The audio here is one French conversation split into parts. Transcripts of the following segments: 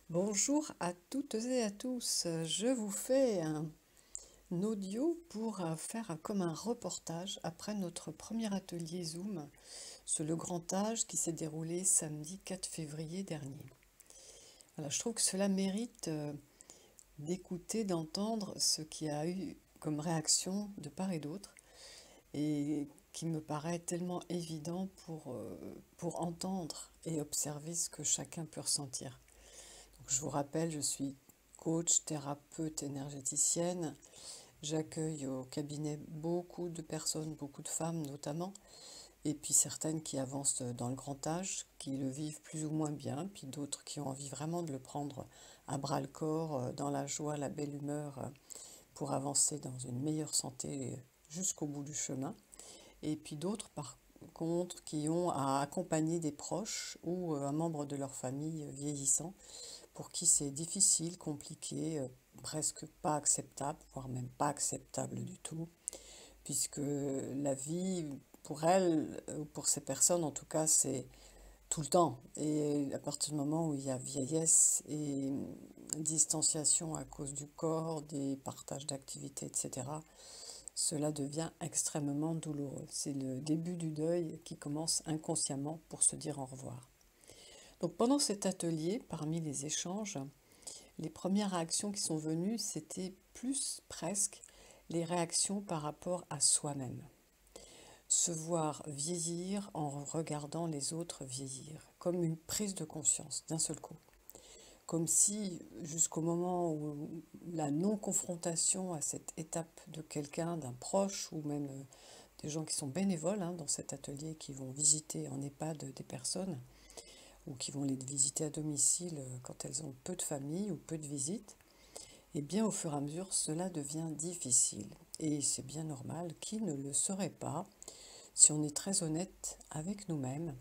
Bonjour à toutes et à tous. Je vous fais un audio pour faire comme un reportage après notre premier atelier Zoom sur le grand âge qui s'est déroulé samedi 4 février dernier. Alors, je trouve que cela mérite d'écouter, d'entendre ce qui a eu comme réaction de part et d'autre et qui me paraît tellement évident pour entendre et observer ce que chacun peut ressentir. Je vous rappelle, je suis coach, thérapeute énergéticienne. J'accueille au cabinet beaucoup de personnes, beaucoup de femmes notamment, et puis certaines qui avancent dans le grand âge, qui le vivent plus ou moins bien, puis d'autres qui ont envie vraiment de le prendre à bras le corps, dans la joie, la belle humeur, pour avancer dans une meilleure santé jusqu'au bout du chemin. Et puis d'autres, par contre, qui ont à accompagner des proches ou un membre de leur famille vieillissant pour qui c'est difficile, compliqué, presque pas acceptable, voire même pas acceptable du tout, puisque la vie, pour elles, ou pour ces personnes en tout cas, c'est tout le temps. Et à partir du moment où il y a vieillesse et distanciation à cause du corps, des partages d'activités, etc., cela devient extrêmement douloureux. C'est le début du deuil qui commence inconsciemment pour se dire au revoir. Donc pendant cet atelier, parmi les échanges, les premières réactions qui sont venues, c'était plus presque les réactions par rapport à soi-même. Se voir vieillir en regardant les autres vieillir, comme une prise de conscience d'un seul coup. Comme si, jusqu'au moment où la non-confrontation à cette étape de quelqu'un, d'un proche, ou même des gens qui sont bénévoles dans cet atelier, qui vont visiter en EHPAD des personnes, ou qui vont les visiter à domicile quand elles ont peu de famille ou peu de visites, et bien au fur et à mesure, cela devient difficile. Et c'est bien normal, qui ne le serait pas, si on est très honnête avec nous-mêmes,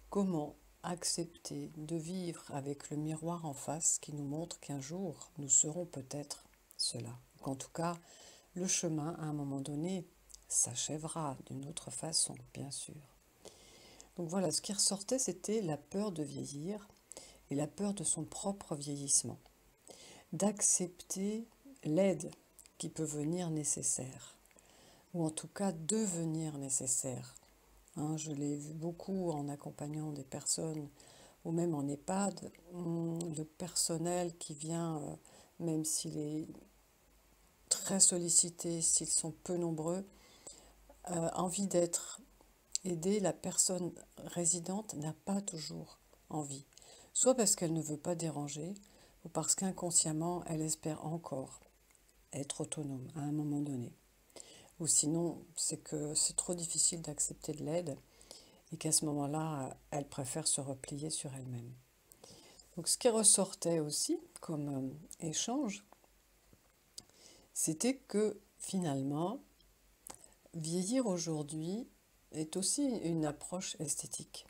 comment accepter de vivre avec le miroir en face qui nous montre qu'un jour, nous serons peut-être cela. Qu'en tout cas, le chemin, à un moment donné, s'achèvera d'une autre façon, bien sûr. Donc voilà, ce qui ressortait, c'était la peur de vieillir et la peur de son propre vieillissement. D'accepter l'aide qui peut venir nécessaire, ou en tout cas devenir nécessaire. Je l'ai vu beaucoup en accompagnant des personnes, ou même en EHPAD, le personnel qui vient, même s'il est très sollicité, s'ils sont peu nombreux, envie d'être aidé, la personne résidente n'a pas toujours envie. Soit parce qu'elle ne veut pas déranger, ou parce qu'inconsciemment, elle espère encore être autonome à un moment donné. Ou sinon, c'est que c'est trop difficile d'accepter de l'aide et qu'à ce moment-là, elle préfère se replier sur elle-même. Donc ce qui ressortait aussi comme échange, c'était que finalement, vieillir aujourd'hui est aussi une approche esthétique.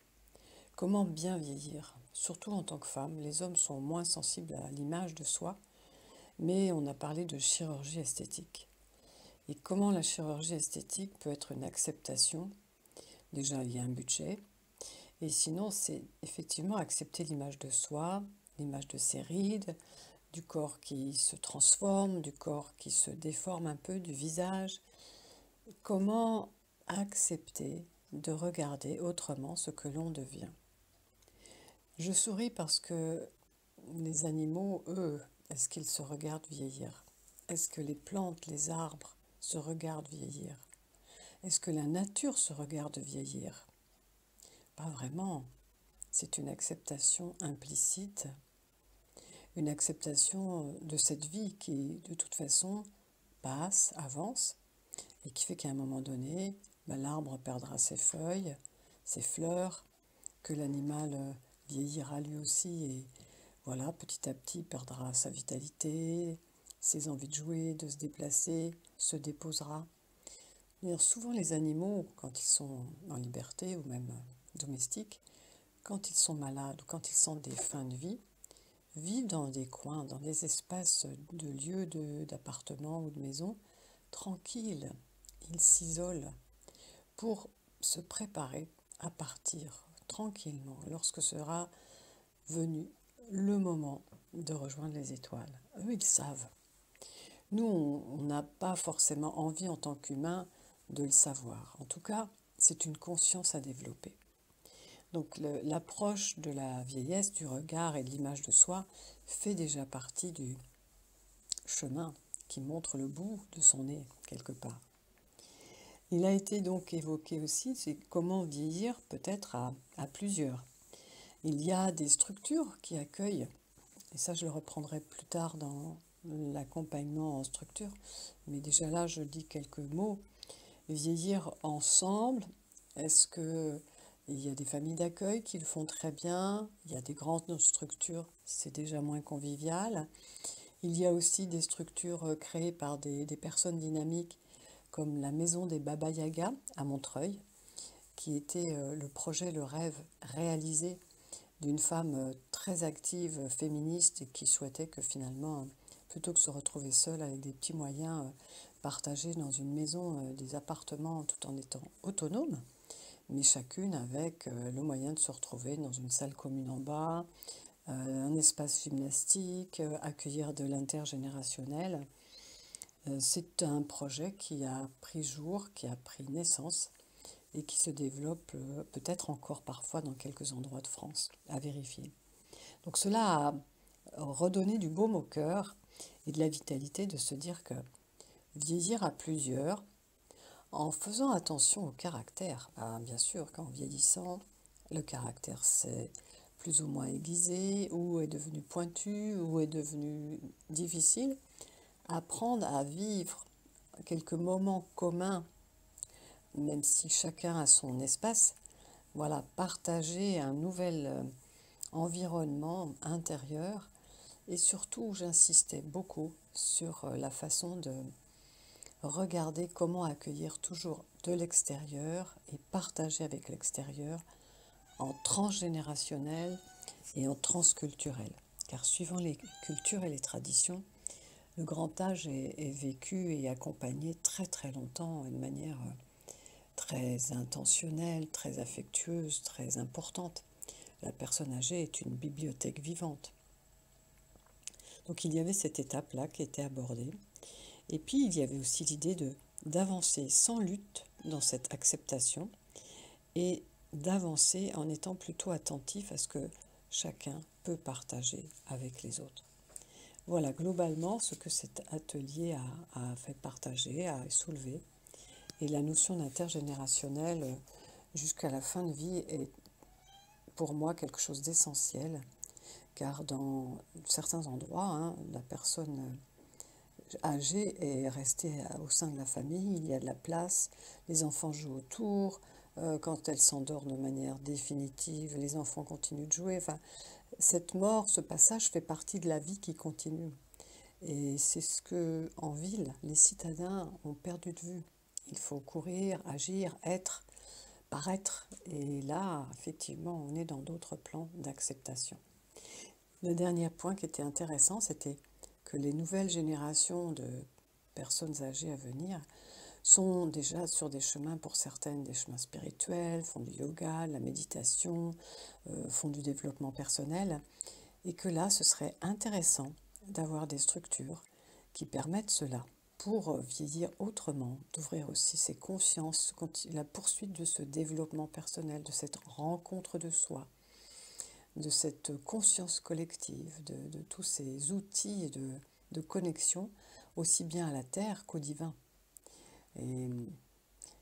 Comment bien vieillir? Surtout en tant que femme, les hommes sont moins sensibles à l'image de soi, mais on a parlé de chirurgie esthétique. Et comment la chirurgie esthétique peut être une acceptation? Déjà, il y a un budget. Et sinon, c'est effectivement accepter l'image de soi, l'image de ses rides, du corps qui se transforme, du corps qui se déforme un peu, du visage. Comment accepter de regarder autrement ce que l'on devient? Je souris parce que les animaux, eux, est-ce qu'ils se regardent vieillir? Est-ce que les plantes, les arbres se regardent vieillir? Est-ce que la nature se regarde vieillir? Pas vraiment. C'est une acceptation implicite, une acceptation de cette vie qui, de toute façon, passe, avance, et qui fait qu'à un moment donné, l'arbre perdra ses feuilles, ses fleurs, que l'animal vieillira lui aussi et voilà, petit à petit perdra sa vitalité, ses envies de jouer, de se déplacer, se déposera. D'ailleurs, souvent les animaux, quand ils sont en liberté ou même domestiques, quand ils sont malades ou quand ils sentent des fins de vie, vivent dans des coins, dans des espaces de lieux d'appartements ou de maisons, tranquilles. Ils s'isolent pour se préparer à partir tranquillement lorsque sera venu le moment de rejoindre les étoiles. Eux, ils savent. Nous, on n'a pas forcément envie en tant qu'humain de le savoir. En tout cas, c'est une conscience à développer. Donc l'approche de la vieillesse, du regard et de l'image de soi fait déjà partie du chemin qui montre le bout de son nez quelque part. Il a été donc évoqué aussi, c'est comment vieillir peut-être à plusieurs. Il y a des structures qui accueillent, et ça je le reprendrai plus tard dans l'accompagnement en structure, mais déjà là je dis quelques mots. Vieillir ensemble, est-ce que il y a des familles d'accueil qui le font très bien, il y a des grandes structures, c'est déjà moins convivial. Il y a aussi des structures créées par des personnes dynamiques comme la maison des Baba Yaga à Montreuil, qui était le projet, le rêve réalisé d'une femme très active, féministe, et qui souhaitait que finalement, plutôt que se retrouver seule avec des petits moyens, partager dans une maison des appartements tout en étant autonome, mais chacune avec le moyen de se retrouver dans une salle commune en bas, un espace gymnastique, accueillir de l'intergénérationnel. C'est un projet qui a pris jour, qui a pris naissance et qui se développe peut-être encore parfois dans quelques endroits de France, à vérifier. Donc cela a redonné du baume au cœur et de la vitalité de se dire que vieillir à plusieurs, en faisant attention au caractère, bien sûr qu'en vieillissant, le caractère s'est plus ou moins aiguisé, ou est devenu pointu, ou est devenu difficile, apprendre à vivre quelques moments communs, même si chacun a son espace, voilà, partager un nouvel environnement intérieur. Et surtout, j'insistais beaucoup sur la façon de regarder comment accueillir toujours de l'extérieur et partager avec l'extérieur en transgénérationnel et en transculturel. Car suivant les cultures et les traditions, le grand âge est vécu et accompagné très très longtemps de manière très intentionnelle, très affectueuse, très importante. La personne âgée est une bibliothèque vivante. Donc il y avait cette étape-là qui était abordée. Et puis il y avait aussi l'idée d'avancer sans lutte dans cette acceptation et d'avancer en étant plutôt attentif à ce que chacun peut partager avec les autres. Voilà globalement ce que cet atelier a fait partager, a soulevé. Et la notion d'intergénérationnel jusqu'à la fin de vie est pour moi quelque chose d'essentiel, car dans certains endroits, la personne âgée est restée au sein de la famille, il y a de la place, les enfants jouent autour, quand elle s'endort de manière définitive, les enfants continuent de jouer. Enfin, cette mort, ce passage fait partie de la vie qui continue. Et c'est ce que, en ville, les citadins ont perdu de vue. Il faut courir, agir, être, paraître. Et là, effectivement, on est dans d'autres plans d'acceptation. Le dernier point qui était intéressant, c'était que les nouvelles générations de personnes âgées à venir sont déjà sur des chemins, pour certaines, des chemins spirituels, font du yoga, de la méditation, font du développement personnel, et que là, ce serait intéressant d'avoir des structures qui permettent cela pour vieillir autrement, d'ouvrir aussi ses consciences, la poursuite de ce développement personnel, de cette rencontre de soi, de cette conscience collective, de tous ces outils de connexion, aussi bien à la terre qu'au divin. Et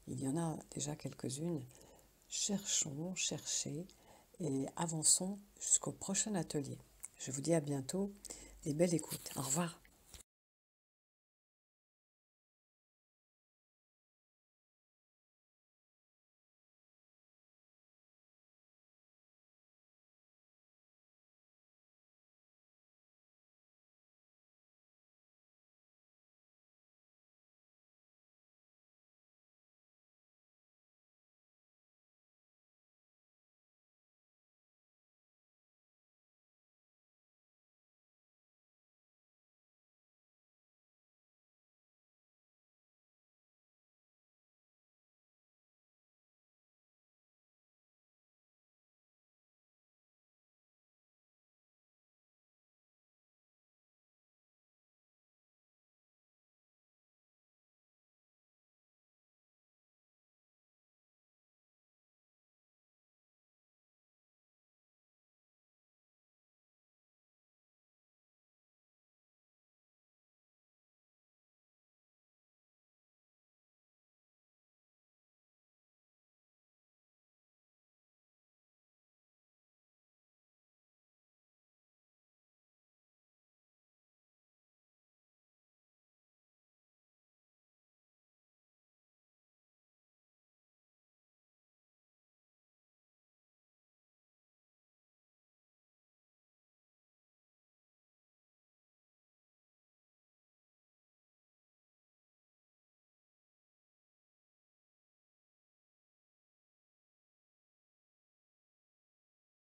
il y en a déjà quelques-unes. Cherchons, cherchez et avançons jusqu'au prochain atelier. Je vous dis à bientôt et belle écoute. Au revoir.